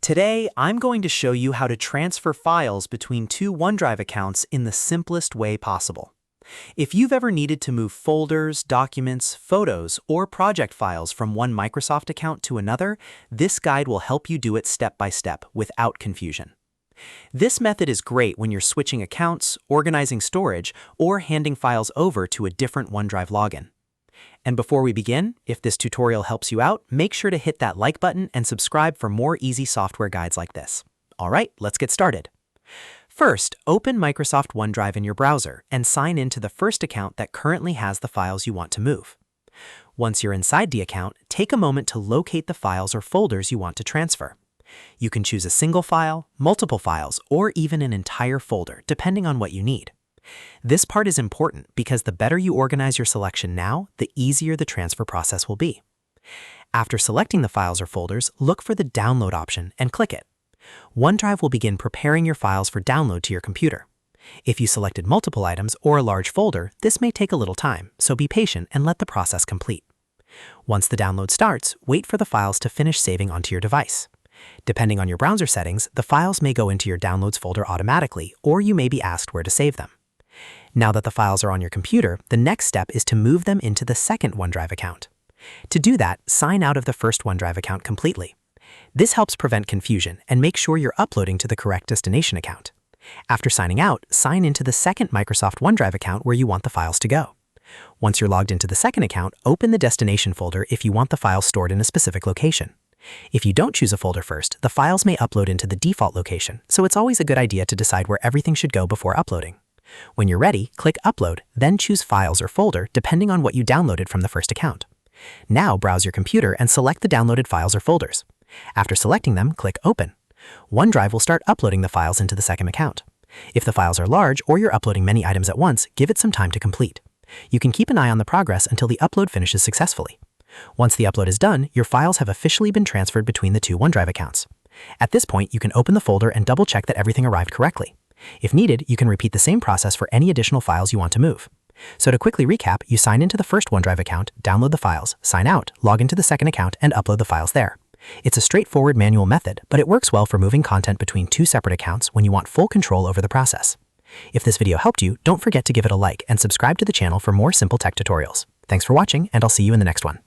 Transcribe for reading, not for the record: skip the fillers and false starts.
Today, I'm going to show you how to transfer files between two OneDrive accounts in the simplest way possible. If you've ever needed to move folders, documents, photos, or project files from one Microsoft account to another, this guide will help you do it step by step without confusion. This method is great when you're switching accounts, organizing storage, or handing files over to a different OneDrive login. And before we begin, if this tutorial helps you out, make sure to hit that like button and subscribe for more easy software guides like this. All right, let's get started. First, open Microsoft OneDrive in your browser and sign in to the first account that currently has the files you want to move. Once you're inside the account, take a moment to locate the files or folders you want to transfer. You can choose a single file, multiple files, or even an entire folder, depending on what you need. This part is important because the better you organize your selection now, the easier the transfer process will be. After selecting the files or folders, look for the Download option and click it. OneDrive will begin preparing your files for download to your computer. If you selected multiple items or a large folder, this may take a little time, so be patient and let the process complete. Once the download starts, wait for the files to finish saving onto your device. Depending on your browser settings, the files may go into your Downloads folder automatically, or you may be asked where to save them. Now that the files are on your computer, the next step is to move them into the second OneDrive account. To do that, sign out of the first OneDrive account completely. This helps prevent confusion and make sure you're uploading to the correct destination account. After signing out, sign into the second Microsoft OneDrive account where you want the files to go. Once you're logged into the second account, open the destination folder if you want the files stored in a specific location. If you don't choose a folder first, the files may upload into the default location, so it's always a good idea to decide where everything should go before uploading. When you're ready, click Upload, then choose Files or Folder depending on what you downloaded from the first account. Now browse your computer and select the downloaded files or folders. After selecting them, click Open. OneDrive will start uploading the files into the second account. If the files are large or you're uploading many items at once, give it some time to complete. You can keep an eye on the progress until the upload finishes successfully. Once the upload is done, your files have officially been transferred between the two OneDrive accounts. At this point, you can open the folder and double-check that everything arrived correctly. If needed, you can repeat the same process for any additional files you want to move. So to quickly recap, you sign into the first OneDrive account, download the files, sign out, log into the second account, and upload the files there. It's a straightforward manual method, but it works well for moving content between two separate accounts when you want full control over the process. If this video helped you, don't forget to give it a like and subscribe to the channel for more simple tech tutorials. Thanks for watching, and I'll see you in the next one.